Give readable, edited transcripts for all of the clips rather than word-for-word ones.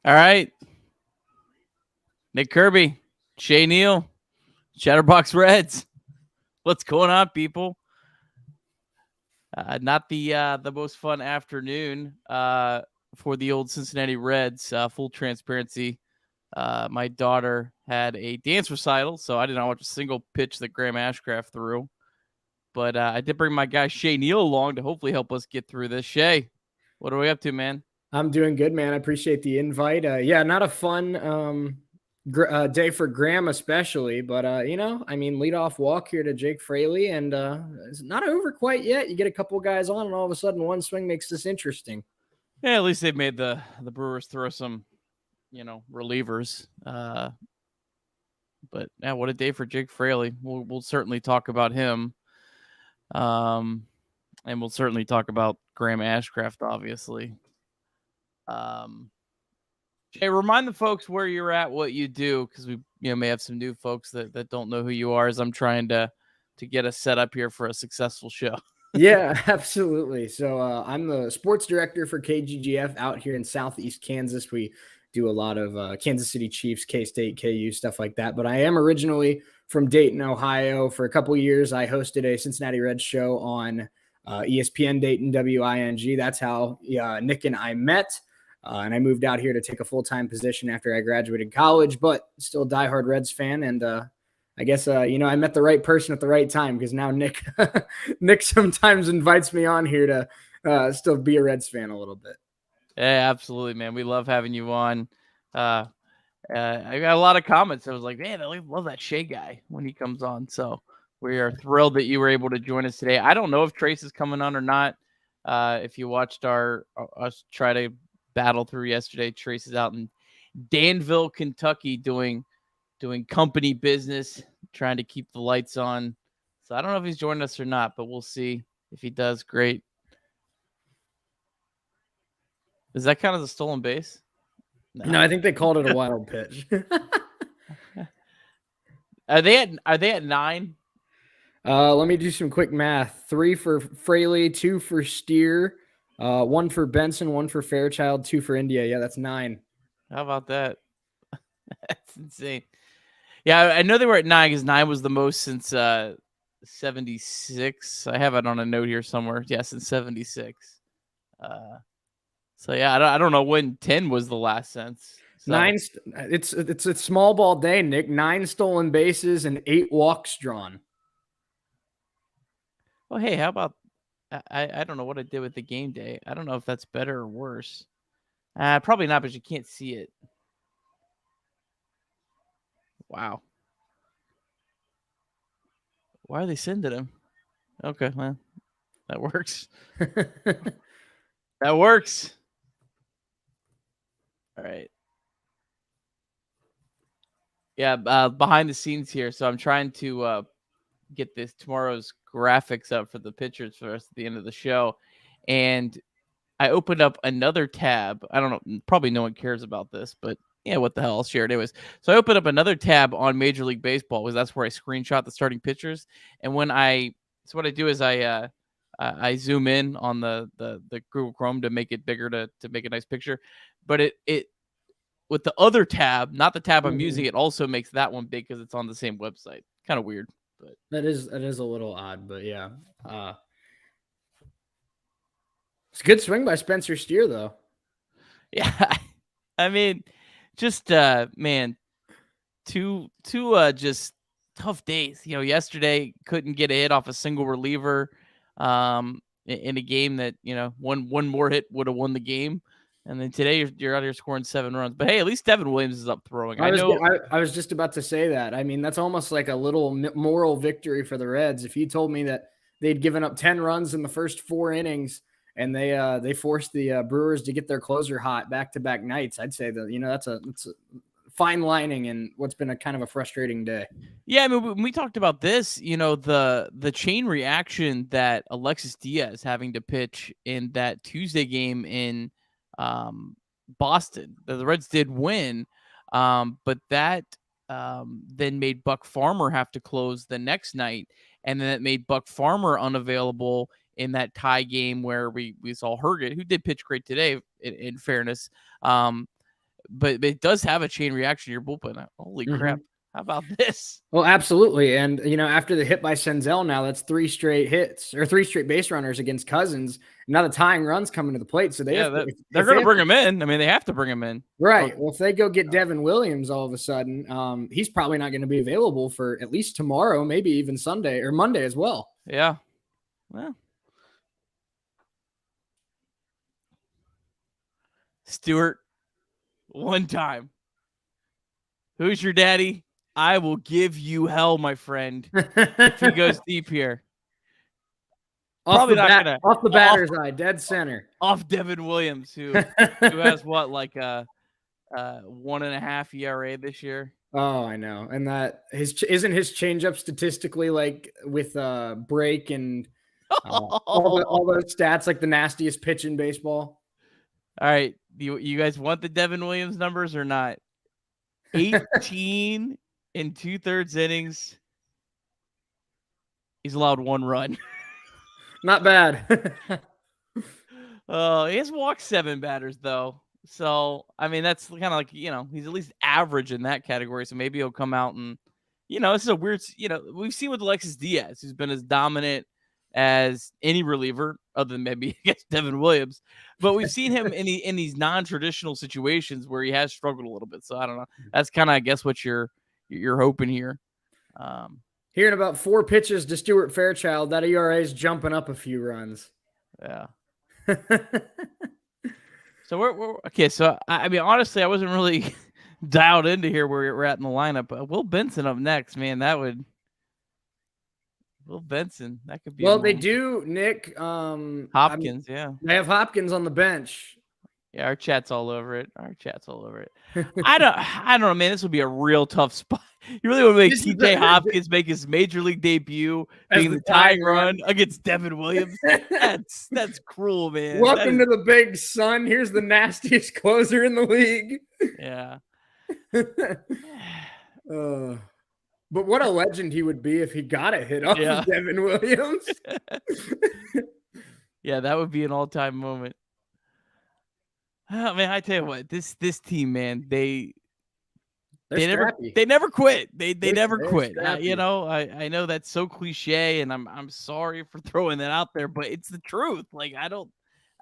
All right. Nick Kirby, Shea Neal, Chatterbox Reds. What's going on, people? Not the most fun afternoon for the old Cincinnati Reds. Full transparency. My daughter had a dance recital, so I did not watch a single pitch that Graham Ashcraft threw. But I did bring my guy Shea Neal along to hopefully help us get through this. Shea, what are we up to, man? I'm doing good, man. I appreciate the invite. Yeah, not a fun day for Graham, especially, but leadoff walk here to Jake Fraley, and it's not over quite yet. You get a couple guys on, and all of a sudden, one swing makes this interesting. Yeah, at least they've made the Brewers throw some, relievers. But yeah, what a day for Jake Fraley. We'll certainly talk about him. And we'll certainly talk about Graham Ashcraft, obviously. Jay, remind the folks where you're at, what you do, because we may have some new folks that don't know who you are, as I'm trying to get us set up here for a successful show. Yeah, absolutely. So I'm the sports director for KGGF out here in Southeast Kansas. We do a lot of Kansas City Chiefs, K-State, KU, stuff like that. But I am originally from Dayton, Ohio. For a couple of years, I hosted a Cincinnati Reds show on ESPN Dayton, WING. That's how Nick and I met. And I moved out here to take a full-time position after I graduated college, but still a diehard Reds fan. And I guess, I met the right person at the right time, because now Nick sometimes invites me on here to still be a Reds fan a little bit. Yeah, absolutely, man. We love having you on. I got a lot of comments. I was like, man, I love that Shea guy when he comes on. So we are thrilled that you were able to join us today. I don't know if Trace is coming on or not. If you watched us try to battle through yesterday, Trace is out in Danville, Kentucky, doing company business, trying to keep the lights on. So I don't know if he's joining us or not, but we'll see. If he does, great. Is that kind of the stolen base? No, I think they called it a wild pitch. Are they at 9? Let me do some quick math. 3 for Fraley, 2 for Steer, 1 for Benson, 1 for Fairchild, 2 for India. Yeah, that's 9. How about that? That's insane. Yeah, I know they were at 9 because 9 was the most since 76. I have it on a note here somewhere. Yeah, since 76. So yeah, I don't know when 10 was the last since. So. 9. It's a small ball day, Nick. 9 stolen bases and 8 walks drawn. Well, hey, how about I don't know what I did with the game day. I don't know if that's better or worse. Probably not, but you can't see it. Wow. Why are they sending him? Okay, well, that works. That works. All right. Yeah, behind the scenes here. So I'm trying to get this tomorrow's graphics up for the pictures for us at the end of the show. And I opened up another tab. I don't know. Probably no one cares about this, but yeah, what the hell? I'll share it anyways. So I opened up another tab on Major League Baseball, because that's where I screenshot the starting pitchers. And what I do is I zoom in on the Google Chrome to make it bigger to make a nice picture. But it with the other tab, not the tab I'm using, it also makes that one big because it's on the same website. Kind of weird, but that is a little odd. But yeah, it's a good swing by Spencer Steer, though. Yeah, I mean, just man, two just tough days. Yesterday couldn't get a hit off a single reliever in a game that one more hit would have won the game. And then today you're out here scoring 7 runs. But hey, at least Devin Williams is up throwing. I was just about to say that. I mean, that's almost like a little moral victory for the Reds. If you told me that they'd given up 10 runs in the first 4 innings and they forced the Brewers to get their closer hot back-to-back nights, I'd say that that's a fine lining in what's been a kind of a frustrating day. Yeah, I mean, when we talked about this, the chain reaction that Alexis Diaz having to pitch in that Tuesday game in Boston. The Reds did win, but that then made Buck Farmer have to close the next night, and then it made Buck Farmer unavailable in that tie game where we saw Herget, who did pitch great today, in fairness. but it does have a chain reaction. Your bullpen. Holy crap! How about this? Well, absolutely. And, after the hit by Senzel, now that's 3 straight hits or 3 straight base runners against Cousins. Now the tying run's coming to the plate. So they're going to bring him in. I mean, they have to bring him in. Right. Well, if they go get Devin Williams all of a sudden, he's probably not going to be available for at least tomorrow, maybe even Sunday or Monday as well. Yeah. Well, Stewart, one time. Who's your daddy? I will give you hell, my friend. If he goes deep here. Off the batter's eye, dead center. Off Devin Williams, who has what, like a 1.5 ERA this year. Oh, I know. And that isn't his changeup statistically like with break and all those stats like the nastiest pitch in baseball. All right, you guys want the Devin Williams numbers or not? 18 in 2/3 innings. He's allowed 1 run. Not bad. He has walked 7 batters though. So, I mean, that's kind of like, he's at least average in that category. So maybe he'll come out and, this is a weird, we've seen with Alexis Diaz, who's been as dominant as any reliever other than maybe against Devin Williams. But we've seen him in these non-traditional situations where he has struggled a little bit. So I don't know. That's kind of, I guess, what you're hoping here. Hearing about 4 pitches to Stuart Fairchild, that ERA is jumping up a few runs. Yeah. So we're okay. So I mean, honestly, I wasn't really dialed into here where we're at in the lineup. But Will Benson up next, man. Will Benson. That could be. Well, they do, Nick. Hopkins, yeah. They have Hopkins on the bench. Yeah, our chat's all over it. I don't know, man. This would be a real tough spot. You really want to make TJ Hopkins make his major league debut, being the tying run against Devin Williams? That's cruel, man. Welcome to the big sun. Here's the nastiest closer in the league. Yeah. But what a legend he would be if he got a hit off of Devin Williams. Yeah, that would be an all-time moment. Oh, man, I tell you what, this team, man, they never quit. They never quit. I know that's so cliche, and I'm sorry for throwing that out there, but it's the truth. Like I don't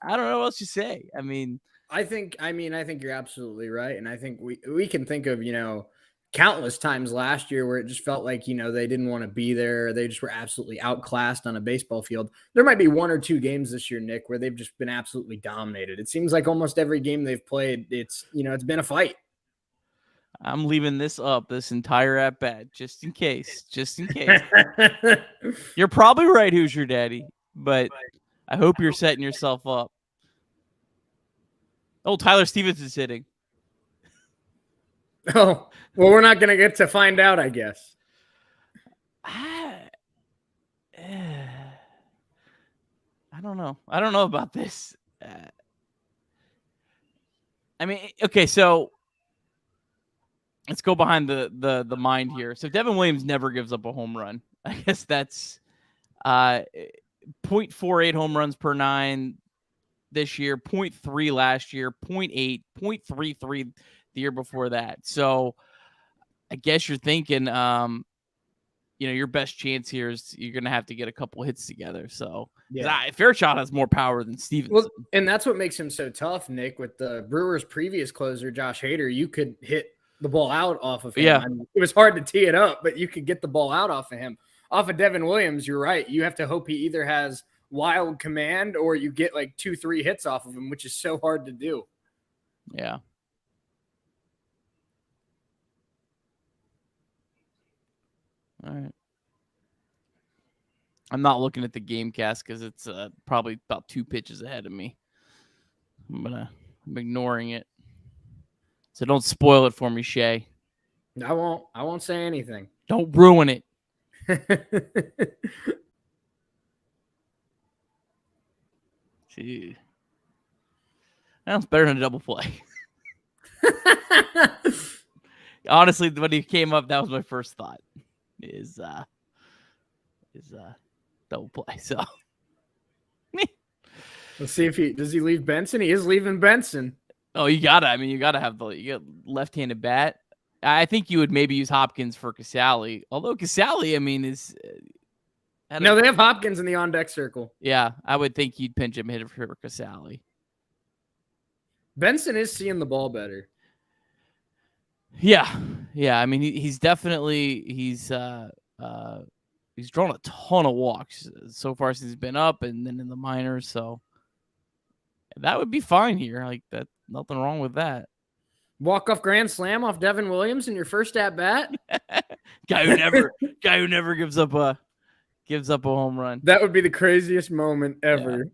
know what else to say. I mean, I think you're absolutely right, and I think we can think of countless times last year where it just felt like, they didn't want to be there. They just were absolutely outclassed on a baseball field. There might be 1 or 2 games this year, Nick, where they've just been absolutely dominated. It seems like almost every game they've played, it's been a fight. I'm leaving this entire at bat just in case. You're probably right. Who's your daddy? But I hope you're setting yourself up. Oh, Tyler Stevens is hitting. Oh, well, we're not going to get to find out, I guess. I don't know. I don't know about this. I mean, okay, so let's go behind the mind here. So Devin Williams never gives up a home run. I guess that's 0.48 home runs per 9 this year, 0.3 last year, 0.8, 0.33 the year before that. So I guess you're thinking, your best chance here is you're going to have to get a couple hits together. So Fairchild has more power than Stevens. Well, and that's what makes him so tough, Nick. With the Brewers' previous closer, Josh Hader, you could hit the ball out off of him. Yeah. I mean, it was hard to tee it up, but you could get the ball out off of him. Off of Devin Williams, you're right. You have to hope he either has wild command or you get like 2-3 hits off of him, which is so hard to do. Yeah. All right. I'm not looking at the game cast because it's probably about 2 pitches ahead of me. I'm ignoring it. So don't spoil it for me, Shay. I won't say anything. Don't ruin it. Gee. That's better than a double play. Honestly, when he came up, that was my first thought. Is double play. So let's see if does he leave Benson? He is leaving Benson. Oh, you gotta. I mean, you gotta have you got left-handed bat. I think you would maybe use Hopkins for Casali. Although Casali, I mean, is No, they have Hopkins in the on-deck circle. Yeah, I would think you'd pinch him hit for Casali. Benson is seeing the ball better. Yeah. I mean, he's definitely he's drawn a ton of walks so far since he's been up, and then in the minors. So that would be fine here. Like that, nothing wrong with that. Walk-off grand slam off Devin Williams in your first at bat. guy who never gives up a home run. That would be the craziest moment ever. Yeah.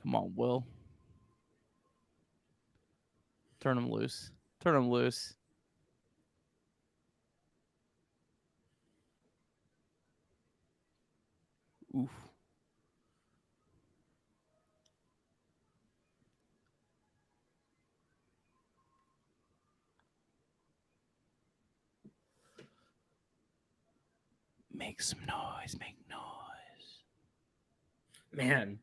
Come on, Will. Turn him loose. Oof. Make some noise. Make noise. Man,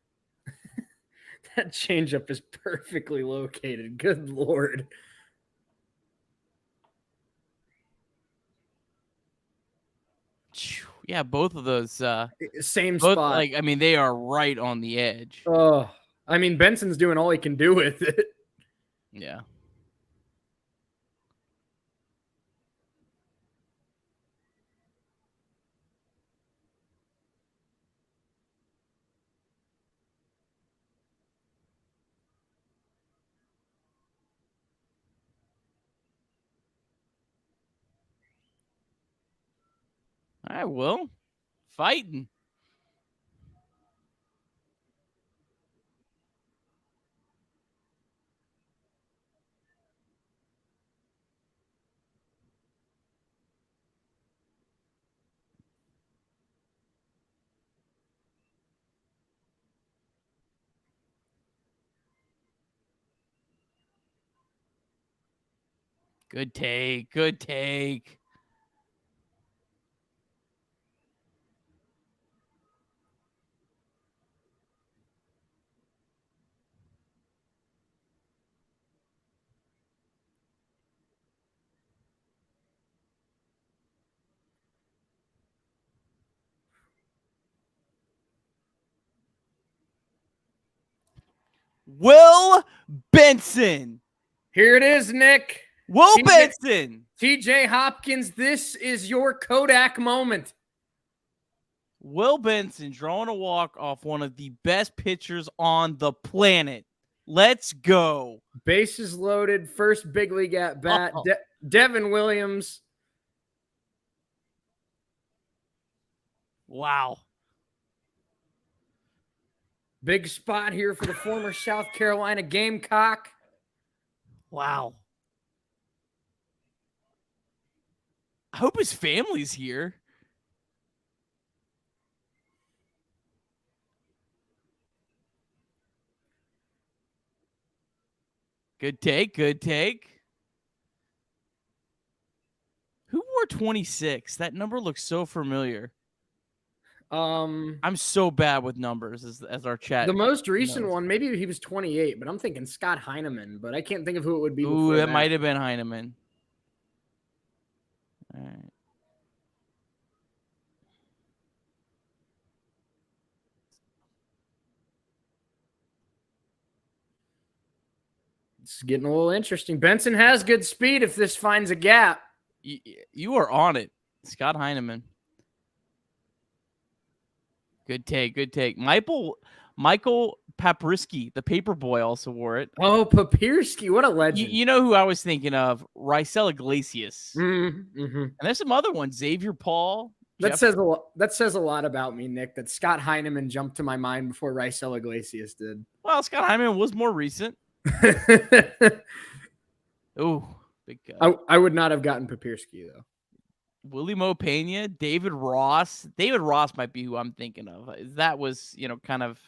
that changeup is perfectly located. Good Lord. Yeah, both of those same spot. Like, I mean, they are right on the edge. Oh, I mean, Benson's doing all he can do with it. Yeah. All right, Will. Fighting. Good take. Good take. Will Benson. Here it is, Nick. Will Benson. TJ Hopkins, this is your Kodak moment. Will Benson drawing a walk off one of the best pitchers on the planet. Let's go. Bases loaded, first big league at bat. Oh. Devin Williams. Wow. Big spot here for the former South Carolina Gamecock. Wow. I hope his family's here. Good take. Good take. Who wore 26? That number looks so familiar. I'm so bad with numbers as our chat. The most recent one, maybe he was 28, but I'm thinking Scott Heineman, but I can't think of who it would be. Ooh, that might have been Heineman. All right. It's getting a little interesting. Benson has good speed if this finds a gap. You are on it. Scott Heineman. Good take. Good take. Michael Paprisky, the paper boy, also wore it. Oh, Papirski. What a legend. You know who I was thinking of? Raisel Iglesias. Mm-hmm. And there's some other ones. Xavier Paul. That says a lot about me, Nick, that Scott Heineman jumped to my mind before Raisel Iglesias did. Well, Scott Heineman was more recent. Ooh, big guy. I would not have gotten Papirski, though. Willie Mo Pena, David Ross. David Ross might be who I'm thinking of. That was, kind of.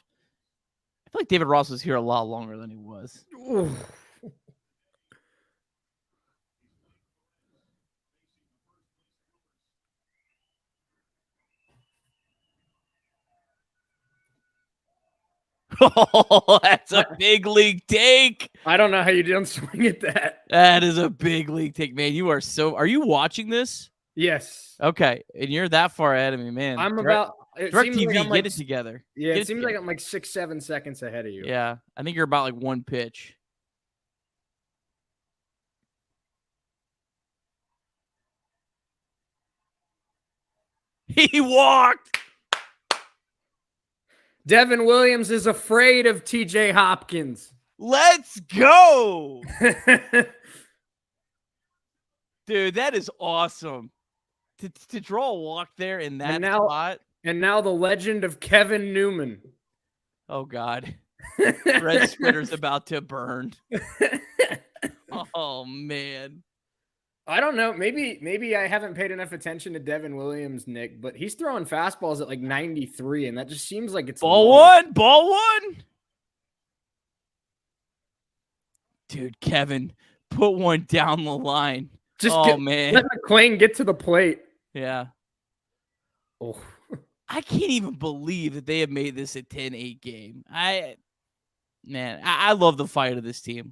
I feel like David Ross was here a lot longer than he was. Ooh. Oh, that's a big league take. I don't know how you don't swing at that. That is a big league take, man. You are so. Are you watching this? Yes. Okay, and you're that far ahead of me, man. I'm about. It Direct seems TV, like I'm get it together. Yeah, Get it seems together. like I'm like 6-7 seconds ahead of you. Yeah, I think you're about like one pitch. He walked. Devin Williams is afraid of TJ Hopkins. Let's go. Dude, that is awesome. To draw a walk there in that spot. And now the legend of Kevin Newman. Oh, God. Red Twitter's about to burn. Oh, man. I don't know. Maybe I haven't paid enough attention to Devin Williams, Nick, but he's throwing fastballs at like 93, and that just seems like it's ball one. Dude, Kevin, put one down the line. Man. Let McClain get to the plate. Yeah. Oh. I can't even believe that they have made this a 10-8 game. I love the fight of this team.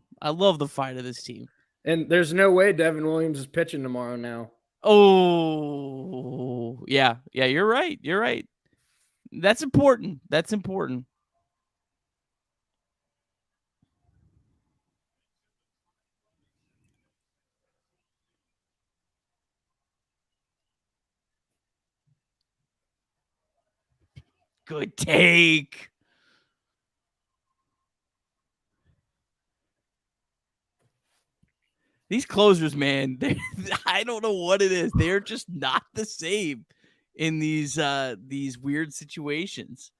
And there's no way Devin Williams is pitching tomorrow now. Oh, yeah. Yeah, you're right. That's important. Good take. These closers, man, I don't know what it is. They're just not the same in these weird situations.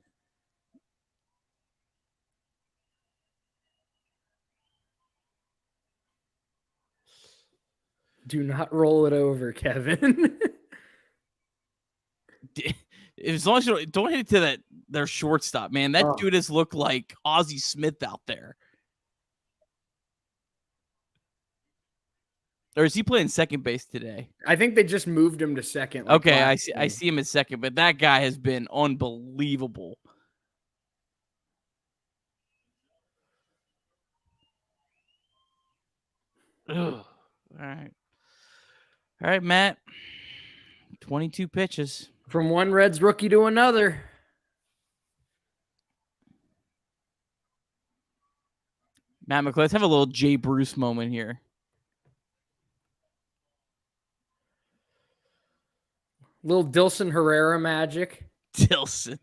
Do not roll it over, Kevin. As long as you don't hit it to their shortstop, man. That dude has looked like Ozzie Smith out there. Or is he playing second base today? I think they just moved him to second. Okay, I see him at second, but that guy has been unbelievable. Ugh. All right, Matt. 22 pitches. From one Reds rookie to another. Matt McClay, let's have a little Jay Bruce moment here. Little Dilson Herrera magic. Dilson.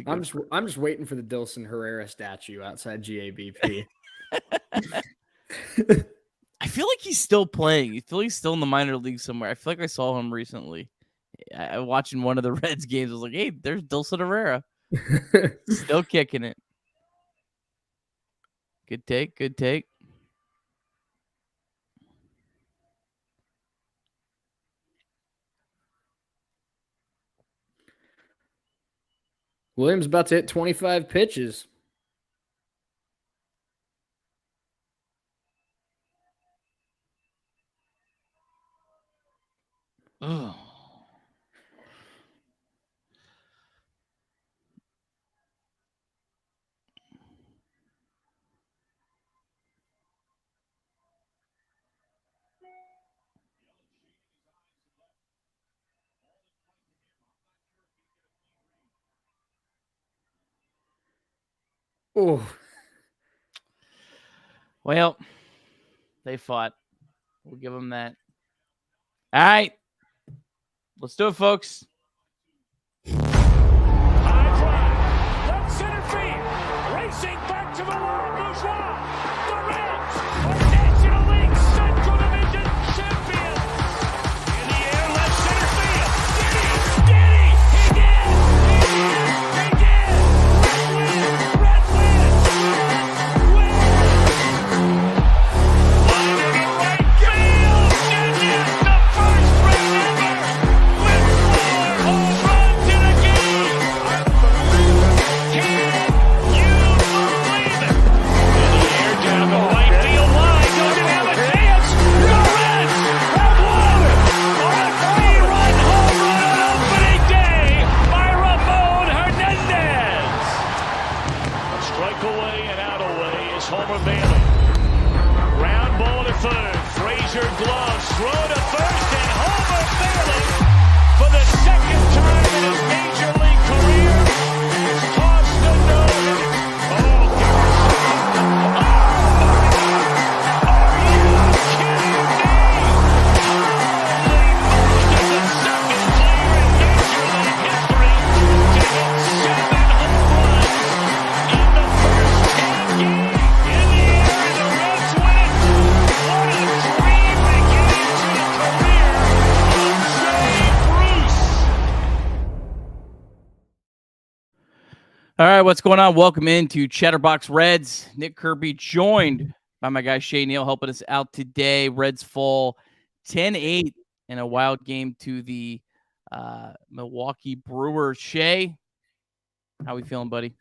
I'm just waiting for the Dilson Herrera statue outside GABP. I feel like he's still playing. I feel like he's still in the minor league somewhere. I feel like I saw him recently. I watching one of the Reds games. I was like, hey, there's Dilson Herrera. Still kicking it. Good take. Williams about to hit 25 pitches. Oh. Oh. Well, they fought. We'll give them that. All right. Let's do it, folks. High drive. Left center field. Racing back to the wall. Bourgeois. The Reds are National League Central Division champions. In the air, left center field. Did he? He did. He did. Red win. Line into right field. And is the first Red ever with 4 home runs in a game. All right, what's going on? Welcome into Chatterbox Reds. Nick Kirby joined by my guy Shay Neal helping us out today. Reds fall 10-8 in a wild game to the Milwaukee Brewers. Shay, how we feeling, buddy?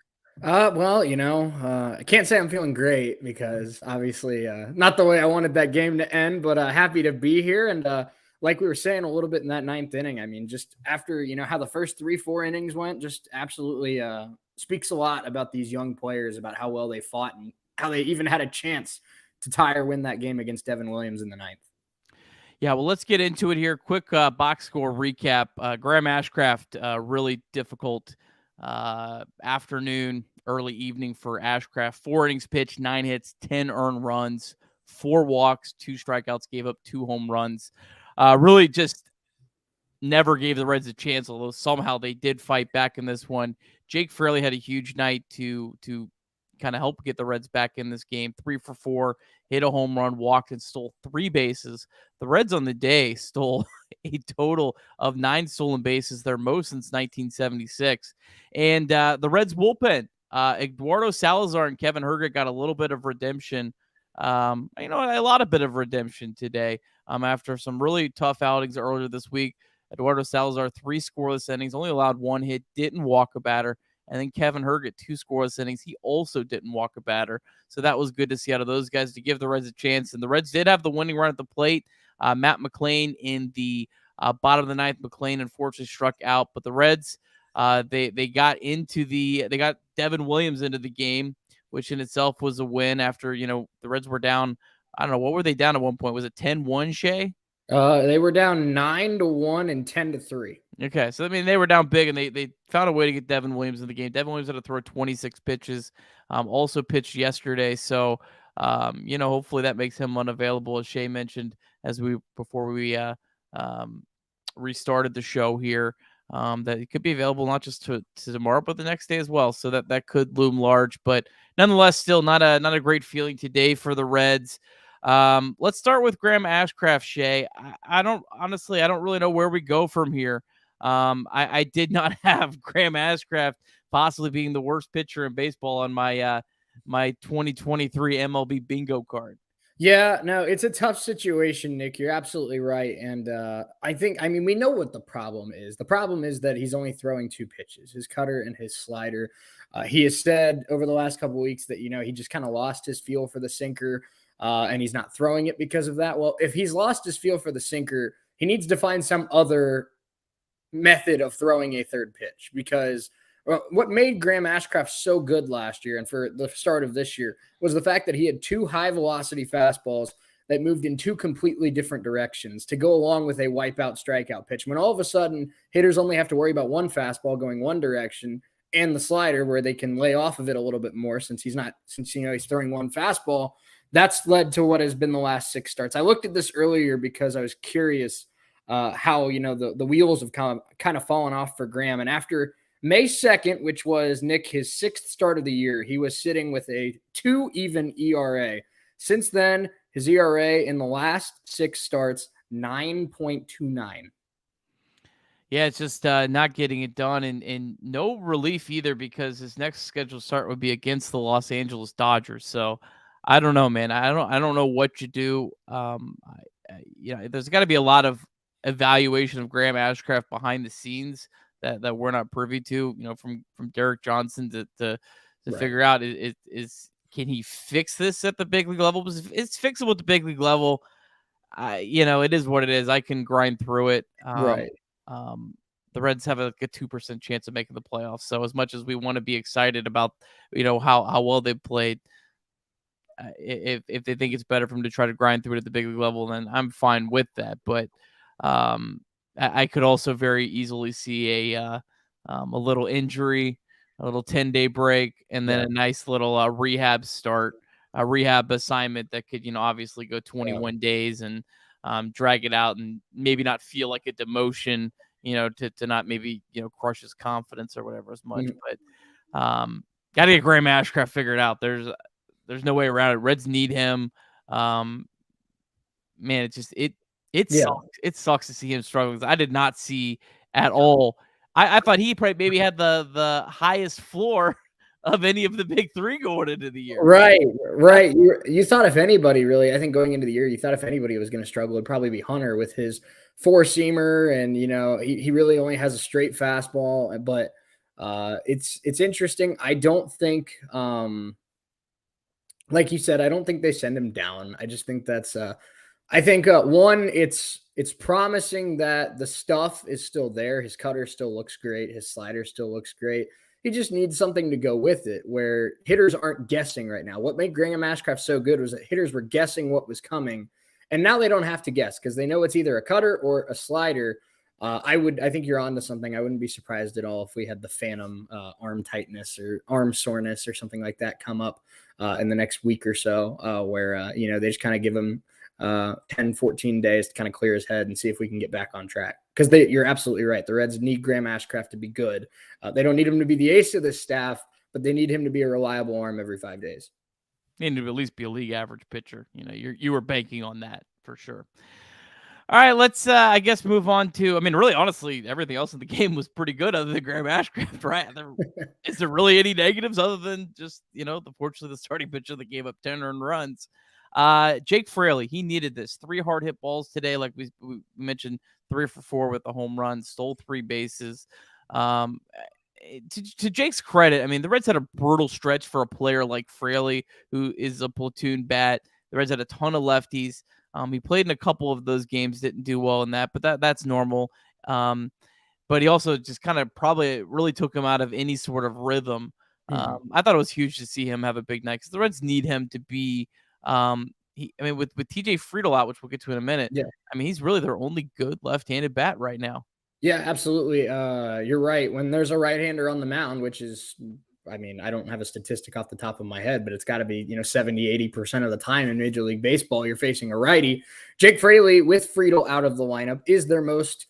Well, I can't say I'm feeling great because obviously not the way I wanted that game to end, but happy to be here. And like we were saying a little bit in that ninth inning, I mean, just after, how the first 3-4 innings went, just absolutely speaks a lot about these young players, about how well they fought and how they even had a chance to tie or win that game against Devin Williams in the ninth. Yeah, well, let's get into it here. Quick box score recap. Graham Ashcraft, really difficult afternoon, early evening for Ashcraft. 4 innings pitched, 9 hits, 10 earned runs, 4 walks, 2 strikeouts, gave up 2 home runs. Really just never gave the Reds a chance, although somehow they did fight back in this one. Jake Fraley had a huge night to kind of help get the Reds back in this game. 3 for 4, hit a home run, walked, and stole 3 bases. The Reds on the day stole a total of 9 stolen bases, their most since 1976. And the Reds bullpen, Eduardo Salazar and Kevin Herget got a little bit of redemption. A lot of bit of redemption today after some really tough outings earlier this week. Eduardo Salazar, 3 scoreless innings, only allowed 1 hit, didn't walk a batter. And then Kevin Herget, 2 scoreless innings. He also didn't walk a batter. So that was good to see out of those guys to give the Reds a chance. And the Reds did have the winning run at the plate. Matt McLain in the bottom of the ninth. McLain unfortunately struck out. But the Reds, they got Devin Williams into the game, which in itself was a win after, the Reds were down. I don't know. What were they down at one point? Was it 10-1, Shay? They were down 9-1 and 10-3. Okay, so I mean they were down big, and they found a way to get Devin Williams in the game. Devin Williams had to throw 26 pitches, also pitched yesterday. So, hopefully that makes him unavailable, as Shay mentioned before we restarted the show here. That it could be available not just to tomorrow, but the next day as well. So that could loom large, but nonetheless, still not a great feeling today for the Reds. Let's start with Graham Ashcraft, Shay. I don't really know where we go from here. I did not have Graham Ashcraft possibly being the worst pitcher in baseball on my my 2023 MLB bingo card. Yeah, no, it's a tough situation, Nick. You're absolutely right. And we know what the problem is. The problem is that he's only throwing 2 pitches, his cutter and his slider. He has said over the last couple of weeks that, he just kind of lost his feel for the sinker. And he's not throwing it because of that. Well, if he's lost his feel for the sinker, he needs to find some other method of throwing a third pitch, because what made Graham Ashcraft so good last year and for the start of this year was the fact that he had 2 high velocity fastballs that moved in 2 completely different directions to go along with a wipeout strikeout pitch. When all of a sudden hitters only have to worry about one fastball going one direction and the slider where they can lay off of it a little bit more since he's throwing one fastball. That's led to what has been the last 6 starts. I looked at this earlier because I was curious how, the wheels have kind of fallen off for Graham. And after May 2nd, which was, Nick, his 6th start of the year, he was sitting with a 2 even ERA. Since then, his ERA in the last 6 starts, 9.29. Yeah, it's just not getting it done, and no relief either, because his next scheduled start would be against the Los Angeles Dodgers. So I don't know, man. I don't know what you do. There's got to be a lot of evaluation of Graham Ashcraft behind the scenes that we're not privy to. From Derek Johnson to right. Figure out is can he fix this at the big league level? Because if it's fixable at the big league level, it is what it is. I can grind through it. Right. The Reds have a 2% chance of making the playoffs. So as much as we want to be excited about, how well they played, if they think it's better for them to try to grind through it at the big league level, then I'm fine with that. But I could also very easily see a little injury, a little 10-day break, and then a nice little rehab start, a rehab assignment that could, obviously go 21 days and drag it out and maybe not feel like a demotion, to not maybe, crush his confidence or whatever as much. But got to get Graham Ashcraft figured out. There's no way around it. Reds need him. Man, it sucks. It sucks to see him struggling. I did not see at all. I thought he probably maybe had the highest floor of any of the big three going into the year. Right. You thought if anybody really, I think going into the year, you thought if anybody was going to struggle, it'd probably be Hunter with his four-seamer, and he really only has a straight fastball. But it's interesting. I don't think, like you said, I don't think they send him down. I just think that's I think one, it's promising that the stuff is still there. His cutter still looks great. His slider still looks great. He just needs something to go with it, where hitters aren't guessing right now. What made Graham Ashcraft so good was that hitters were guessing what was coming, and now they don't have to guess because they know it's either a cutter or a slider. I think you're onto something. I wouldn't be surprised at all if we had the phantom arm tightness or arm soreness or something like that come up in the next week or so, where they just kind of give him 10, 14 days to kind of clear his head and see if we can get back on track. Because you're absolutely right. The Reds need Graham Ashcraft to be good. They don't need him to be the ace of the staff, but they need him to be a reliable arm every 5 days. Need to at least be a league average pitcher. You were banking on that for sure. All right, let's I guess move on to. I mean, really, honestly, everything else in the game was pretty good other than Graham Ashcraft, right? Is there really any negatives other than just unfortunately the starting pitcher that gave up 10 earned runs? Jake Fraley, he needed this. 3 hard hit balls today, like we mentioned, 3 for 4 with a home run, stole 3 bases. To Jake's credit, I mean, the Reds had a brutal stretch for a player like Fraley, who is a platoon bat. The Reds had a ton of lefties. He played in a couple of those games, didn't do well in that, but that's normal. But he also just kind of probably really took him out of any sort of rhythm. I thought it was huge to see him have a big night because the Reds need him to be. With TJ Friedl out, which we'll get to in a minute. Yeah. I mean, he's really their only good left-handed bat right now. Yeah, absolutely. You're right. When there's a right-hander on the mound, which is, I mean, I don't have a statistic off the top of my head, but it's got to be, 70, 80% of the time in Major League Baseball, you're facing a righty. Jake Fraley, with Friedl out of the lineup, is their most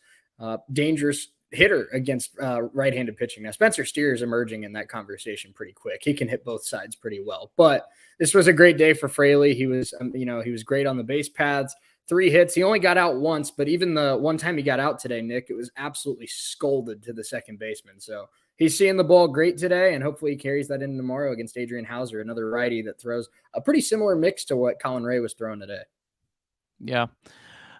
dangerous hitter against right-handed pitching. Now, Spencer Steer is emerging in that conversation pretty quick. He can hit both sides pretty well. But this was a great day for Fraley. He was, he was great on the base paths. 3 hits. He only got out once, but even the one time he got out today, Nick, it was absolutely scolded to the second baseman. So he's seeing the ball great today, and hopefully he carries that in tomorrow against Adrian Hauser, another righty that throws a pretty similar mix to what Colin Ray was throwing today. Yeah.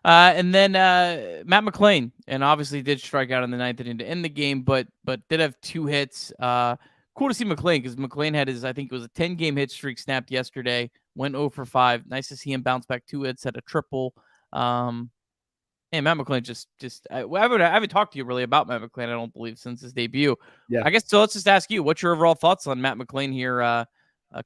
And then Matt McClain, and obviously did strike out in the 9th inning to end the game, but did have 2 hits. Cool to see McClain because McClain had his, I think it was a 10-game hit streak snapped yesterday, went 0 for 5. Nice to see him bounce back 2 hits, had a triple. And Matt McClain I haven't talked to you really about Matt McClain, I don't believe, since his debut. Yeah. I guess so. Let's just ask you, what's your overall thoughts on Matt McClain here a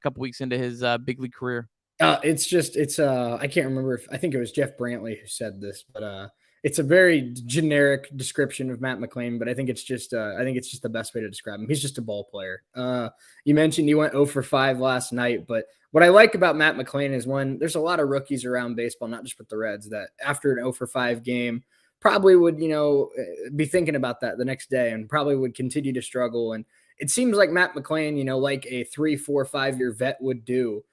couple weeks into his big league career? I can't remember I think it was Jeff Brantley who said this, but it's a very generic description of Matt McClain, but I think it's just the best way to describe him. He's just a ball player. You mentioned he went 0 for 5 last night, but what I like about Matt McClain is when there's a lot of rookies around baseball, not just with the Reds, that after an 0 for 5 game probably would, be thinking about that the next day and probably would continue to struggle. And it seems like Matt McClain, like a 3, 4, 5-year vet would do,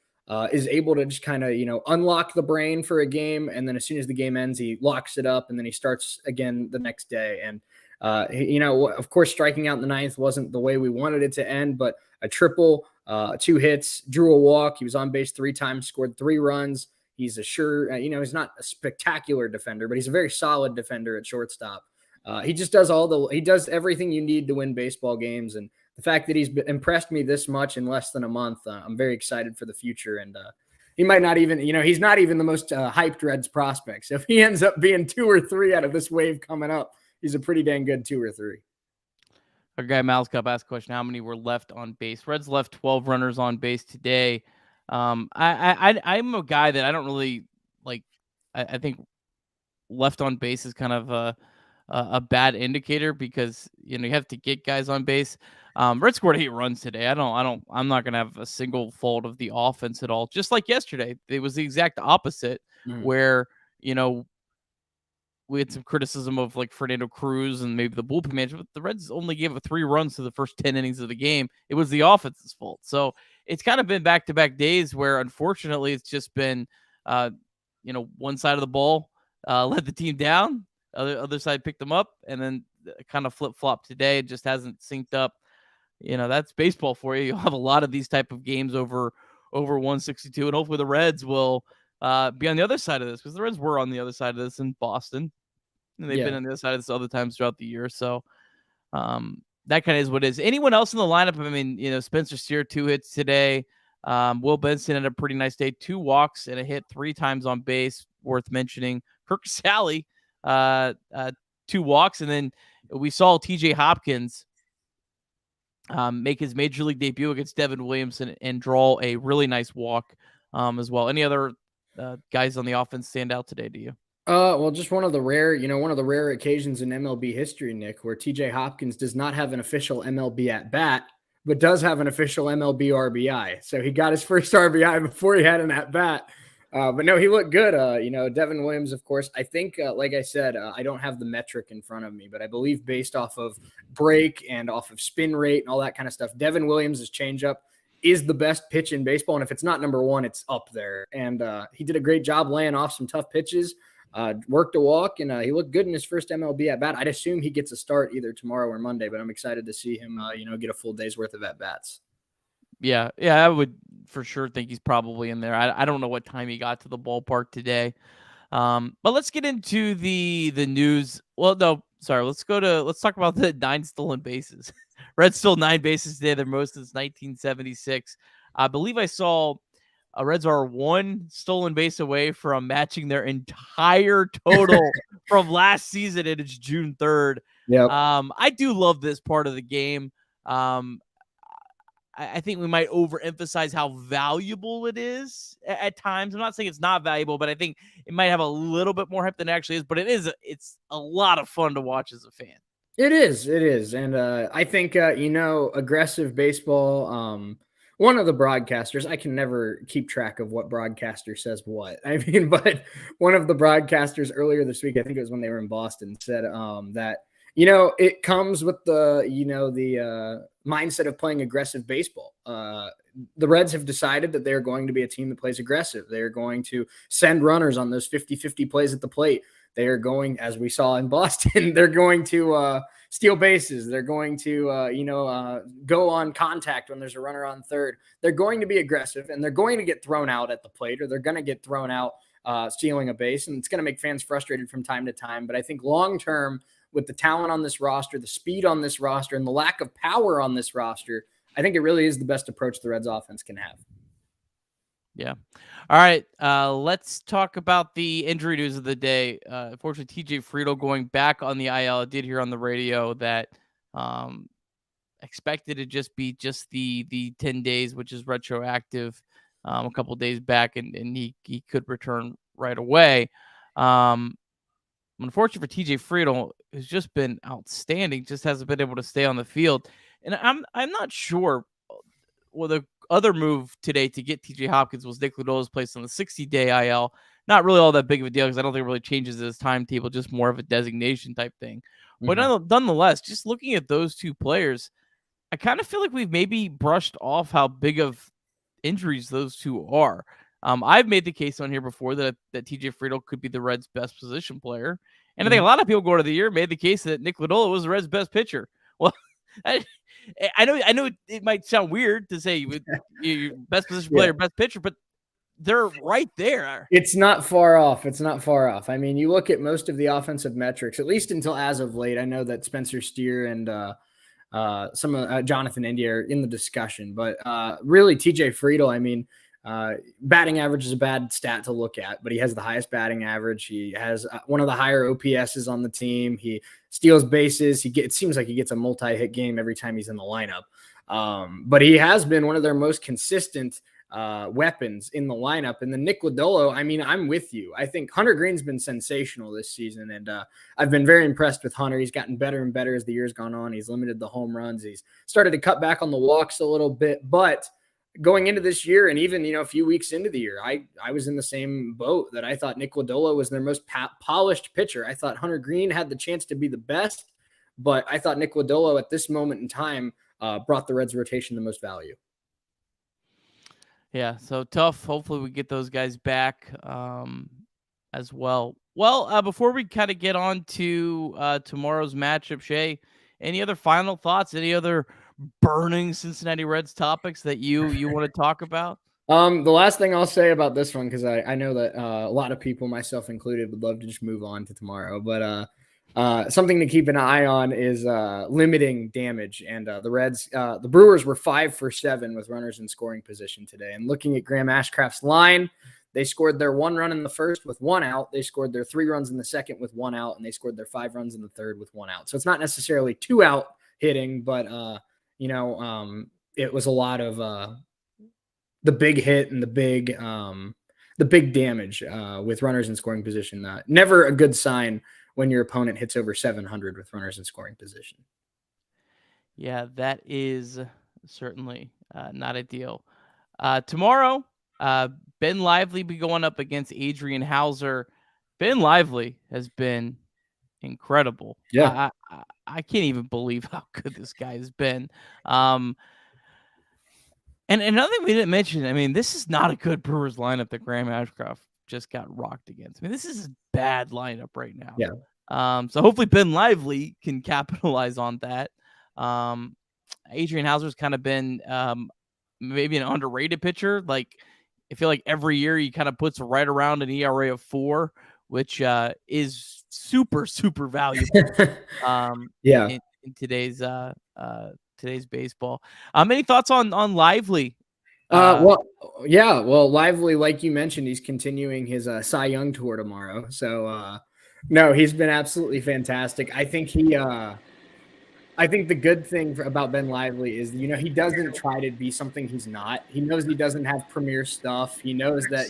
is able to just kind of, unlock the brain for a game. And then as soon as the game ends, he locks it up and then he starts again the next day. And, of course, striking out in the 9th wasn't the way we wanted it to end, but a triple, 2 hits, drew a walk. He was on base 3 times, scored 3 runs. He's he's not a spectacular defender, but he's a very solid defender at shortstop. He just does he does everything you need to win baseball games. And the fact that he's impressed me this much in less than a month, I'm very excited for the future. And he might not even, he's not even the most hyped Reds prospect. So if he ends up being 2 or 3 out of this wave coming up, he's a pretty dang good 2 or 3. Our guy Miles Cup asked a question: how many were left on base? Reds left 12 runners on base today. I'm a guy that I don't really like. I think left on base is kind of a bad indicator because you have to get guys on base. Reds scored 8 runs today. I'm not gonna have a single fault of the offense at all. Just like yesterday, it was the exact opposite, where we had some criticism of like Fernando Cruz and maybe the bullpen management. The Reds only gave up 3 runs to the first 10 innings of the game. It was the offense's fault. So it's kind of been back-to-back days where unfortunately it's just been, one side of the ball let the team down, other side picked them up, and then kind of flip-flop today. It just hasn't synced up. that's baseball for you. You'll have a lot of these type of games over 162, and hopefully the Reds will be on the other side of this, because the Reds were on the other side of this in Boston, and they've been on the other side of this other times throughout the year. So that kind of is what it is. Anyone else in the lineup? I mean, Spencer Steer, 2 hits today. Will Benson had a pretty nice day, 2 walks and a hit 3 times on base, worth mentioning. Kirk Sally, 2 walks, and then we saw TJ Hopkins make his major league debut against Devin Williamson and draw a really nice walk as well. Any other guys on the offense stand out today to you? Well, just one of the rare occasions in MLB history, Nick, where TJ Hopkins does not have an official MLB at bat, but does have an official MLB RBI. So he got his first RBI before he had an at bat. But no, he looked good. Devin Williams, of course, I think, like I said, I don't have the metric in front of me, but I believe based off of break and off of spin rate and all that kind of stuff, Devin Williams' changeup is the best pitch in baseball. And if it's not number one, it's up there. And he did a great job laying off some tough pitches. Worked a walk, and he looked good in his first MLB at bat. I'd assume he gets a start either tomorrow or Monday, but I'm excited to see him, get a full day's worth of at bats. Yeah, I would for sure think he's probably in there. I don't know what time he got to the ballpark today, but let's get into the news. Well, no, sorry. Let's talk about the 9 stolen bases. Reds stole 9 bases today, their most since 1976. I believe I saw. Reds are 1 stolen base away from matching their entire total from last season, and it's June 3rd. Yep. I do love this part of the game. I think we might overemphasize how valuable it is at times. I'm not saying it's not valuable, but I think it might have a little bit more hype than it actually is. But it's a lot of fun to watch as a fan. It is. And I think, aggressive baseball, one of the broadcasters, I can never keep track of what broadcaster says what. I mean, but one of the broadcasters earlier this week, I think it was when they were in Boston, said that, it comes with the mindset of playing aggressive baseball. The Reds have decided that they're going to be a team that plays aggressive. They're going to send runners on those 50-50 plays at the plate. They are going, as we saw in Boston, they're going to steal bases. They're going to, go on contact when there's a runner on third. They're going to be aggressive, and they're going to get thrown out at the plate, or they're going to get thrown out stealing a base, and it's going to make fans frustrated from time to time. But I think long-term, with the talent on this roster, the speed on this roster, and the lack of power on this roster, I think it really is the best approach the Reds offense can have. Yeah. All right. Let's talk about the injury news of the day. Unfortunately, TJ Friedel going back on the IL. I did hear on the radio that expected to just be the 10 days, which is retroactive, a couple of days back, and he could return right away. Unfortunately for TJ Friedel, who's just been outstanding, just hasn't been able to stay on the field. And I'm not sure. Well, the other move today to get TJ Hopkins was Nick Lodolo's placed on the 60-day IL. Not really all that big of a deal, because I don't think it really changes his timetable, just more of a designation type thing. Mm-hmm. But nonetheless, just looking at those 2 players, I kind of feel like we've maybe brushed off how big of injuries those 2 are. I've made the case on here before that TJ Friedel could be the Reds' best position player. And I think a lot of people going to the year made the case that Nick Lodolo was the Reds' best pitcher. Well, I know it might sound weird to say your best position player, best pitcher, but they're right there. It's not far off. I mean, you look at most of the offensive metrics, at least until as of late. I know that Spencer Steer and some of Jonathan India are in the discussion, but really TJ Friedel, I mean, batting average is a bad stat to look at, but he has the highest batting average. He has one of the higher OPSs on the team. He steals bases. It seems like he gets a multi-hit game every time he's in the lineup. But he has been one of their most consistent weapons in the lineup. And then Nick Lodolo, I mean, I'm with you. I think Hunter Green's been sensational this season, and I've been very impressed with Hunter. He's gotten better and better as the year's gone on. He's limited the home runs. He's started to cut back on the walks a little bit, but going into this year, and even, a few weeks into the year, I was in the same boat that I thought Nick Lodolo was their most polished pitcher. I thought Hunter Green had the chance to be the best, but I thought Nick Lodolo at this moment in time brought the Reds rotation the most value. Yeah, so tough. Hopefully we get those guys back as well. Well, before we kind of get on to tomorrow's matchup, Shay, any other final thoughts? Any other burning Cincinnati Reds topics that you want to talk about? The last thing I'll say about this one, because I know that a lot of people, myself included, would love to just move on to tomorrow. But something to keep an eye on is limiting damage. And the Brewers were 5 for 7 with runners in scoring position today. And looking at Graham Ashcraft's line, they scored their 1 run in the first with 1 out. They scored their 3 runs in the second with 1 out, and they scored their 5 runs in the third with 1 out. So it's not necessarily 2 out hitting, but it was a lot of the big hit and the big damage with runners in scoring position. Never a good sign when your opponent hits over 700 with runners in scoring position. Yeah, that is certainly not ideal. Tomorrow, Ben Lively be going up against Adrian Hauser. Ben Lively has been incredible. Yeah. I can't even believe how good this guy has been. And another thing we didn't mention, I mean, this is not a good Brewers lineup that Graham Ashcraft just got rocked against. I mean, this is a bad lineup right now. Yeah. So hopefully Ben Lively can capitalize on that. Adrian Hauser's kind of been maybe an underrated pitcher. Like, I feel like every year he kind of puts right around an ERA of 4, which is super, super valuable. In today's baseball. Any thoughts on Lively? Lively, like you mentioned, he's continuing his Cy Young tour tomorrow. So no, he's been absolutely fantastic. I think the good thing about Ben Lively is, he doesn't try to be something he's not. He knows he doesn't have premier stuff. He knows that,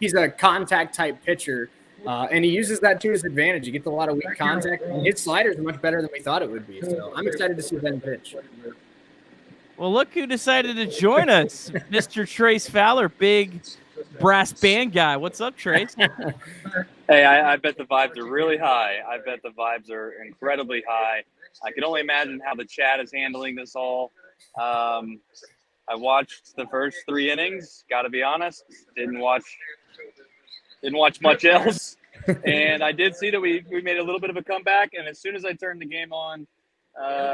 he's a contact type pitcher. And he uses that to his advantage. He gets a lot of weak contact, and his sliders are much better than we thought it would be. So I'm excited to see Ben pitch. Well, look who decided to join us, Mr. Trace Fowler, big brass band guy. What's up, Trace? Hey, I bet the vibes are really high. I bet the vibes are incredibly high. I can only imagine how the chat is handling this all. I watched the first 3 innings. Got to be honest, didn't watch much else. And I did see that we made a little bit of a comeback. And as soon as I turned the game on,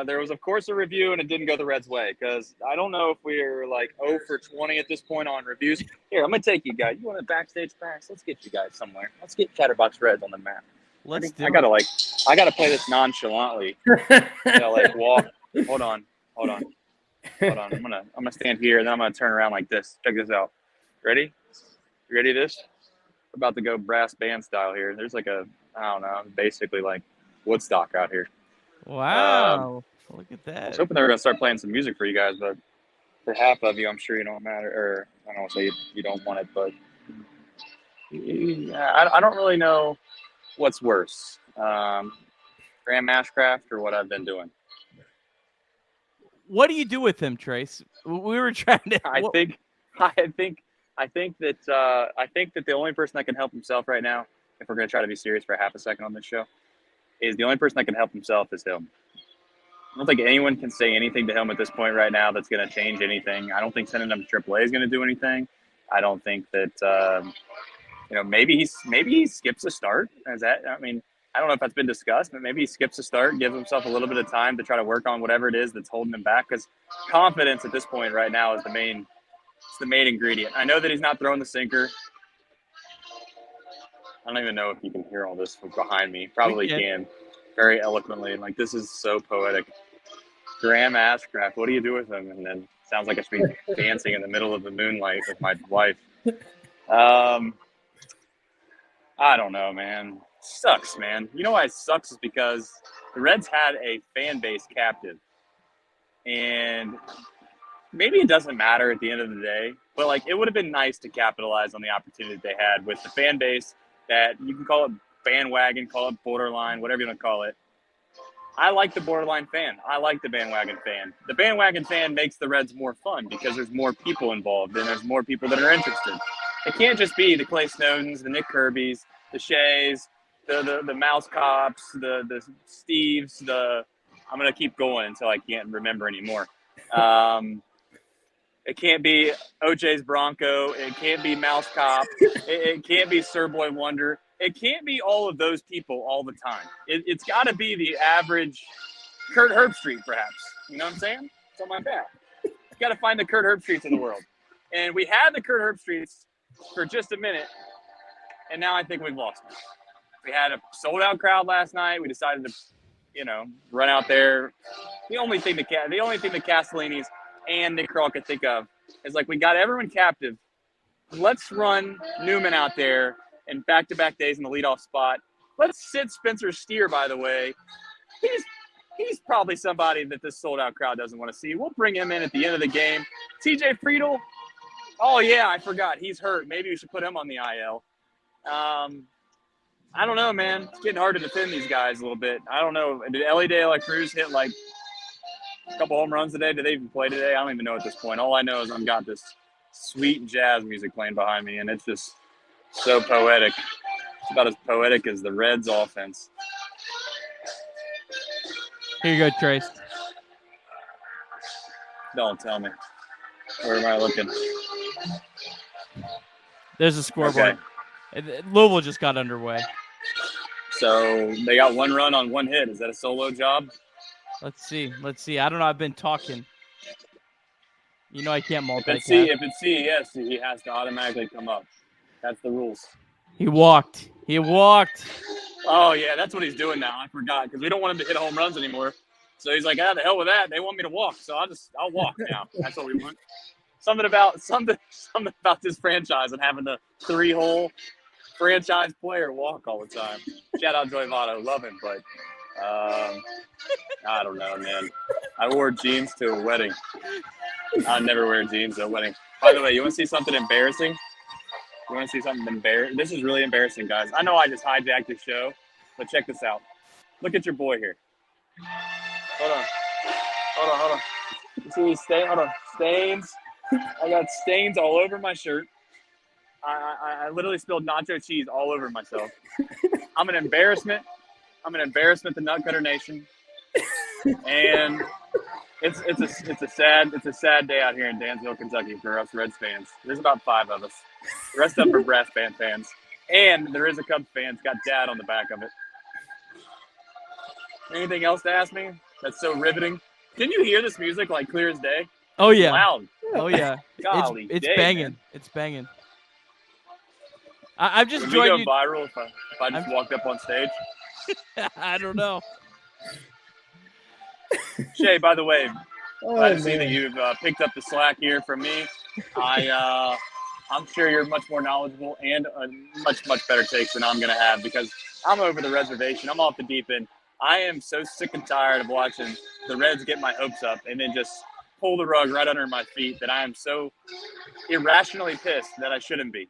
there was, of course, a review, and it didn't go the Reds' way, because I don't know if we're like 0 for 20 at this point on reviews. Here, I'm going to take you guys. You want a backstage pass? Let's get you guys somewhere. Let's get Chatterbox Reds on the map. I gotta play this nonchalantly. Walk. Hold on. I'm gonna stand here, and then I'm gonna turn around like this. Check this out. Ready? You ready? We're about to go brass band style here. There's basically like Woodstock out here. Wow. Look at that. I was hoping they were gonna start playing some music for you guys, but for half of you, I'm sure you don't matter, or I don't want to say you don't want it, but I don't really know what's worse, Graham Ashcraft or what I've been doing. What do you do with him, Trace? We were trying to. I think that the only person that can help himself right now, if we're going to try to be serious for half a second on this show, is the only person that can help himself is him. I don't think anyone can say anything to him at this point right now that's going to change anything. I don't think sending him to AAA is going to do anything. I don't think that maybe he skips a start. I don't know if that's been discussed, but maybe he skips a start, gives himself a little bit of time to try to work on whatever it is that's holding him back, because confidence at this point right now is the main ingredient. I know that he's not throwing the sinker. I don't even know if you can hear all this from behind me. Probably can, very eloquently. Like, this is so poetic. Graham Ashcraft, what do you do with him? And then sounds like I should be dancing in the middle of the moonlight with my wife. I don't know, man. Sucks, man. You know why it sucks is because the Reds had a fan base captive. And maybe it doesn't matter at the end of the day, but it would have been nice to capitalize on the opportunity they had with the fan base that you can call it bandwagon, call it borderline, whatever you want to call it. I like the borderline fan. I like the bandwagon fan. The bandwagon fan makes the Reds more fun because there's more people involved and there's more people that are interested. It can't just be the Clay Snowdens, the Nick Kirbys, the Shays, the Mouse Cops, the Steves, I'm going to keep going until I can't remember anymore. It can't be OJ's Bronco. It can't be Mouse Cop. It can't be Sir Boy Wonder. It can't be all of those people all the time. It's got to be the average Kurt Herbstreit, perhaps. You know what I'm saying? It's on my back. You got to find the Kurt Herbstreits of the world. And we had the Kurt Herbstreits for just a minute, and now I think we've lost them. We had a sold-out crowd last night. We decided to, run out there. The only thing the Castellinis and Nick Kroll could think of is, like, we got everyone captive. Let's run Newman out there in back-to-back days in the leadoff spot. Let's sit Spencer Steer, by the way. He's probably somebody that this sold-out crowd doesn't want to see. We'll bring him in at the end of the game. TJ Friedel, oh, yeah, I forgot. He's hurt. Maybe we should put him on the IL. I don't know, man. It's getting hard to defend these guys a little bit. I don't know. Did Ellie De La Cruz hit, like, a couple home runs today? Did they even play today? I don't even know at this point. All I know is I've got this sweet jazz music playing behind me, and it's just so poetic. It's about as poetic as the Reds offense. Here you go, Trace. Don't tell me. Where am I looking? There's a scoreboard. Okay. Louisville just got underway. So they got one run on one hit. Is that a solo job? Let's see. I don't know. I've been talking. I can't multitask. If it's CES, he has to automatically come up. That's the rules. He walked. Oh, yeah, that's what he's doing now. I forgot because we don't want him to hit home runs anymore. So he's like, the hell with that. They want me to walk, so I'll walk now. That's what we want. Something about this franchise and having the 3-hole franchise player walk all the time. Shout out Joey Votto. Love him, but I don't know, man. I wore jeans to a wedding. I never wear jeans to a wedding. By the way, you want to see something embarrassing? This is really embarrassing, guys. I know I just hijacked the show, but check this out. Look at your boy here. Hold on. You see these stains? Hold on. Stains. I got stains all over my shirt. I literally spilled nacho cheese all over myself. I'm an embarrassment. To Nutcutter Nation. And it's a sad day out here in Dansville, Kentucky for us Reds fans. There's about 5 of us. The rest of them are brass band fans. And there is a Cubs fan. It's got Dad on the back of it. Anything else to ask me? That's so riveting. Can you hear this music like clear as day? Oh, yeah. Loud. Oh, yeah. Golly, it's dang, banging. Man. It's banging. I've just Would joined we go viral if I just walked up on stage? I don't know. Shay, by the way, I see that you've picked up the slack here from me. I'm sure you're much more knowledgeable and a much better takes than I'm going to have because I'm over the reservation. I'm off the deep end. I am so sick and tired of watching the Reds get my hopes up and then just pull the rug right under my feet that I am so irrationally pissed that I shouldn't be.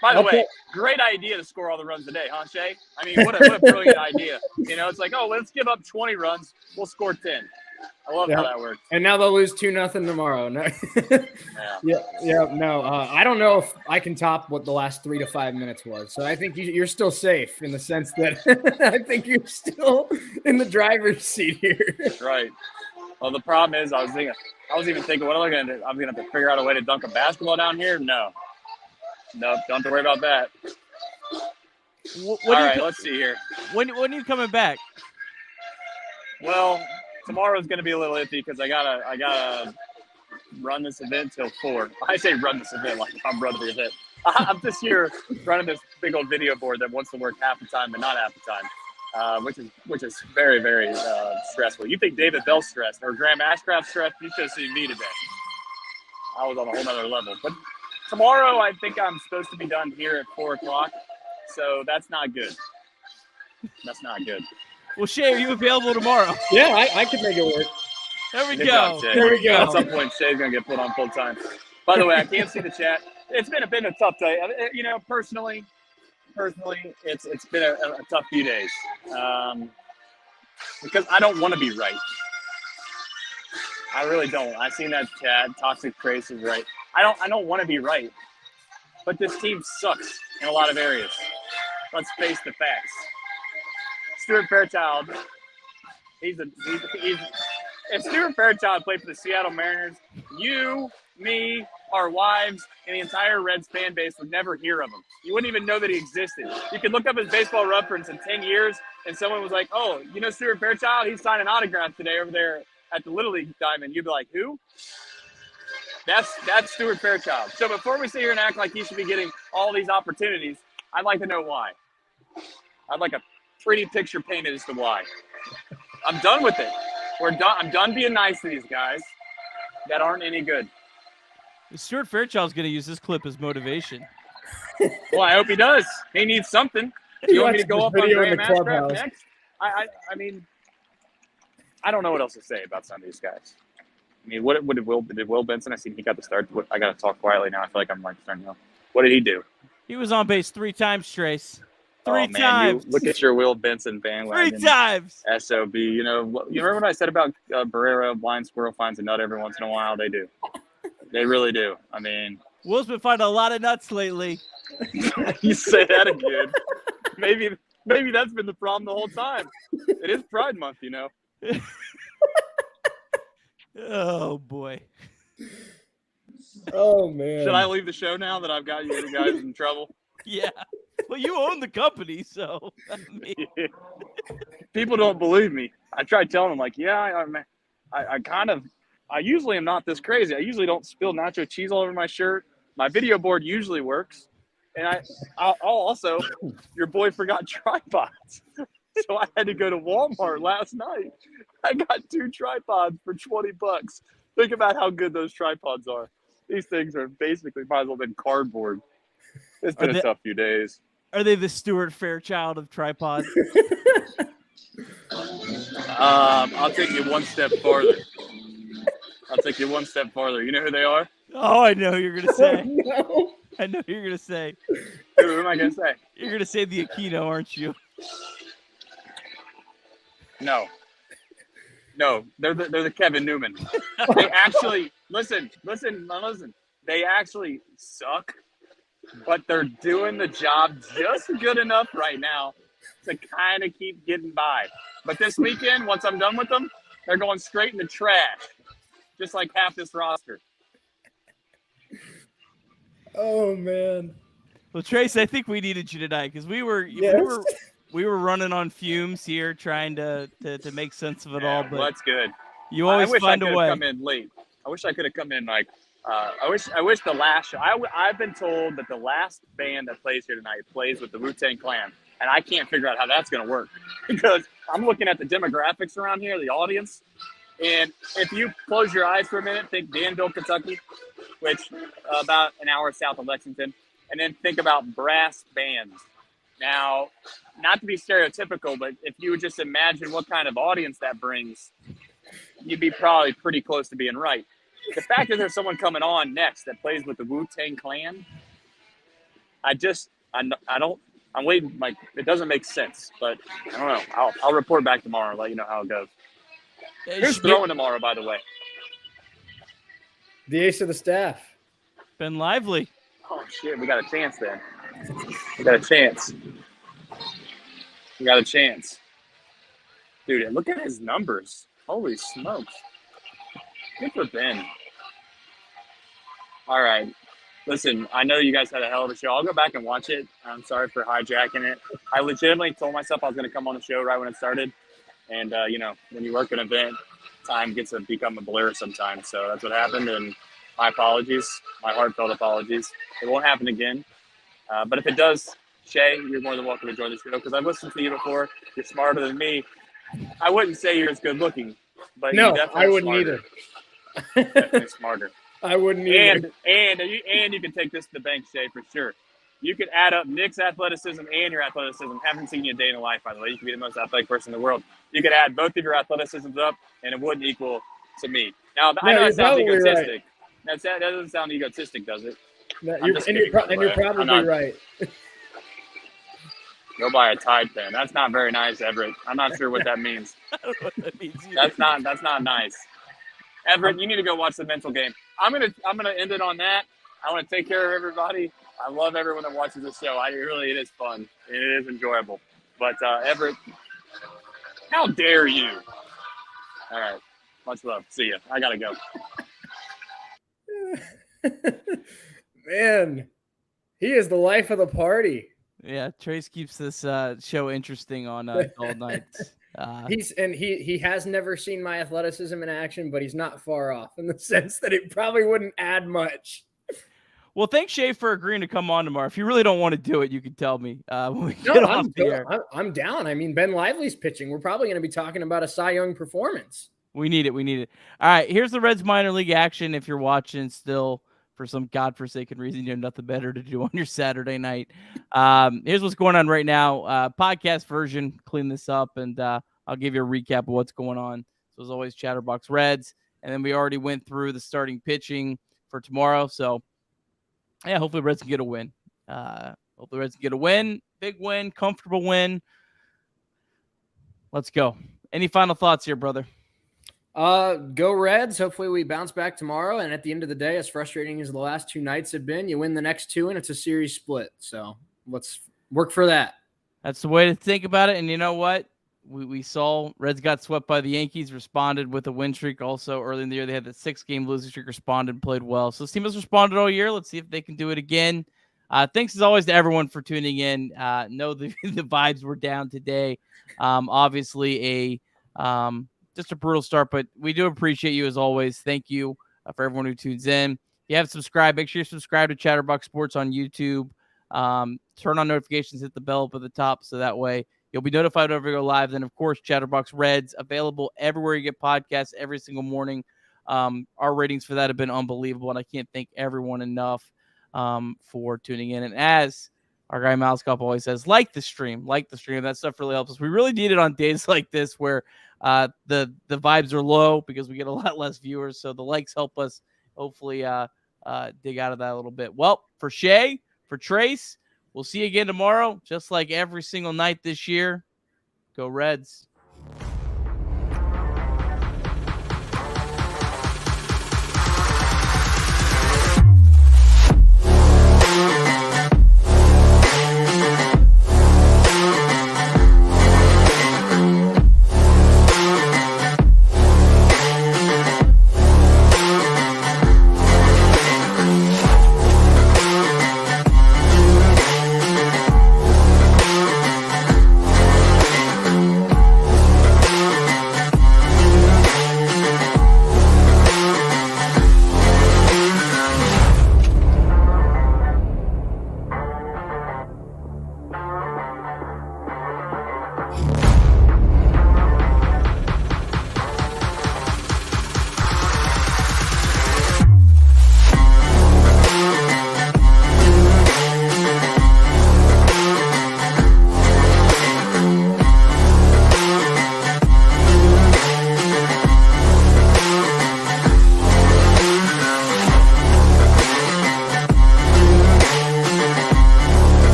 By the way, great idea to score all the runs today, huh, Shay? I mean, what a brilliant idea. It's like, let's give up 20 runs. We'll score 10. I love how that works. And now they'll lose 2-0 tomorrow. No. No. I don't know if I can top what the last 3 to 5 minutes was. So I think you're still safe in the sense that I think you're still in the driver's seat here. Right. Well, the problem is I was even thinking, what am I going to do? I'm going to have to figure out a way to dunk a basketball down here? No, don't have to worry about that. All right, let's see here. When are you coming back? Well, tomorrow's going to be a little iffy because I gotta run this event till 4. I say run this event like I'm running the event. I'm just here running this big old video board that wants to work half the time but not half the time, which is very, very stressful. You think David Bell's stressed or Graham Ashcraft stressed? You should have seen me today. I was on a whole nother level. But tomorrow I think I'm supposed to be done here at 4 o'clock, so that's not good. Well, Shay, are you available tomorrow? Yeah, I could make it work. There we Good go. job, Shay. There we go. At some point, Shay's going to get put on full time. By the way, I can't see the chat. It's been a tough day. Personally, it's been a tough few days because I don't want to be right. I really don't. I've seen that chat. Toxic Trace is right. I don't want to be right, but this team sucks in a lot of areas. Let's face the facts. Stuart Fairchild, if Stuart Fairchild played for the Seattle Mariners, you, me, our wives, and the entire Reds fan base would never hear of him. You wouldn't even know that he existed. You could look up his baseball reference in 10 years, and someone was like, oh, Stuart Fairchild? He's signing autographs today over there at the Little League diamond, you'd be like, who? That's Stuart Fairchild. So before we sit here and act like he should be getting all these opportunities, I'd like to know why. I'd like a pretty picture painted as to why. I'm done with it. We're done. I'm done being nice to these guys that aren't any good. Stuart Fairchild's going to use this clip as motivation. Well, I hope he does. He needs something. Do you want me to go up on Graham Ashcraft next? I mean, I don't know what else to say about some of these guys. I mean, what did Will Benson? I seen he got the start. I got to talk quietly now. I feel like I'm like starting to know. What did he do? He was on base 3 times, Trace. Three man, times. Look at your Will Benson bandwagon. 3 times. SOB. You remember what I said about Barrera? Blind squirrel finds a nut every once in a while. They do. They really do. I mean, Will's been finding a lot of nuts lately. You say that again. Maybe that's been the problem the whole time. It is Pride Month, Oh boy. Oh man. Should I leave the show now that I've got you guys in trouble? Yeah. Well, you own the company, so I mean. People don't believe me. I tried telling them, like, yeah, I usually am not this crazy. I usually don't spill nacho cheese all over my shirt. My video board usually works. And I'll also, your boy forgot tripods. So I had to go to Walmart last night. I got 2 tripods for $20. Think about how good those tripods are. These things are basically might as well have been cardboard. It's been a tough few days. Are they the Stuart Fairchild of tripods? I'll take you one step farther. You know who they are? Oh, I know who you're gonna say. No. I know who you're gonna say. Who am I gonna say? You're gonna say the Aquino, aren't you? No, they're the Kevin Newman. They actually listen. They actually suck, but they're doing the job just good enough right now to kind of keep getting by. But this weekend, once I'm done with them, they're going straight in the trash, just like half this roster. Oh man. Well, Trace, I think we needed you tonight because we were running on fumes here, trying to make sense of it all. But well, that's good. You always find a way. I wish I could have come in late. I wish I could have come in like. I wish the last show. I've been told that the last band that plays here tonight plays with the Wu-Tang Clan, and I can't figure out how that's going to work because I'm looking at the demographics around here, the audience, and if you close your eyes for a minute, think Danville, Kentucky, which about an hour south of Lexington, and then think about brass bands. Now, not to be stereotypical, but if you would just imagine what kind of audience that brings, you'd be probably pretty close to being right. The fact that there's someone coming on next that plays with the Wu-Tang Clan, I'm waiting, like, it doesn't make sense, but I don't know. I'll report back tomorrow and let you know how it goes. Who's throwing tomorrow, by the way? The ace of the staff. Ben Lively. Oh, shit, we got a chance then. We got a chance. Dude, look at his numbers. Holy smokes. Good for Ben. All right. Listen, I know you guys had a hell of a show. I'll go back and watch it. I'm sorry for hijacking it. I legitimately told myself I was going to come on the show right when it started. And, when you work an event, time gets to become a blur sometimes. So that's what happened. And my apologies, my heartfelt apologies. It won't happen again. But if it does, Shay, you're more than welcome to join the show because I've listened to you before. You're smarter than me. I wouldn't say you're as good looking, but no, you definitely I wouldn't smarter. either. Definitely smarter. I wouldn't either. And you can take this to the bank, Shay, for sure. You could add up Nick's athleticism and your athleticism. Haven't seen you a day in a life, by the way. You could be the most athletic person in the world. You could add both of your athleticisms up, and it wouldn't equal to me. Now, I know that sounds egotistic. Right. That doesn't sound egotistic, does it? No, you're probably right. Go buy a Tide pen. That's not very nice, Everett. I'm not sure what that means. I don't know what that means either. That's not nice. Everett, you need to go watch the mental game. I'm gonna end it on that. I want to take care of everybody. I love everyone that watches the show. It is fun and it is enjoyable. But Everett, how dare you? All right, much love. See ya. I gotta go. Man, he is the life of the party. Yeah, Trace keeps this show interesting on Untold nights. He has never seen my athleticism in action, but he's not far off in the sense that it probably wouldn't add much. Well, thanks, Shay, for agreeing to come on tomorrow. If you really don't want to do it, you can tell me when we get off the air. I'm down. I mean, Ben Lively's pitching. We're probably going to be talking about a Cy Young performance. We need it. All right, here's the Reds minor league action. If you're watching still for some godforsaken reason, you have nothing better to do on your Saturday night. Here's what's going on right now. Podcast version, clean this up, and I'll give you a recap of what's going on. So as always, Chatterbox Reds. And then we already went through the starting pitching for tomorrow. So, yeah, hopefully Reds can get a win. Big win, comfortable win. Let's go. Any final thoughts here, brother? Go Reds. Hopefully we bounce back tomorrow. And at the end of the day, as frustrating as the last 2 nights have been, you win the next 2 and it's a series split. So let's work for that. That's the way to think about it. And you know what? We saw Reds got swept by the Yankees, responded with a win streak. Also early in the year, they had that 6-game losing streak, responded, played well. So this team has responded all year. Let's see if they can do it again. Thanks as always to everyone for tuning in. Know the vibes were down today. Obviously just a brutal start, but we do appreciate you as always. Thank you for everyone who tunes in. If you haven't subscribed, make sure you subscribe to Chatterbox Sports on YouTube. Turn on notifications, hit the bell up at the top, so that way you'll be notified whenever we go live. Then, of course, Chatterbox Reds, available everywhere you get podcasts every single morning. Our ratings for that have been unbelievable, and I can't thank everyone enough for tuning in. And as our guy Malskop always says, like the stream. That stuff really helps us. We really need it on days like this where the vibes are low because we get a lot less viewers. So the likes help us hopefully dig out of that a little bit. Well, for Shay, for Trace, we'll see you again tomorrow, just like every single night this year. Go Reds.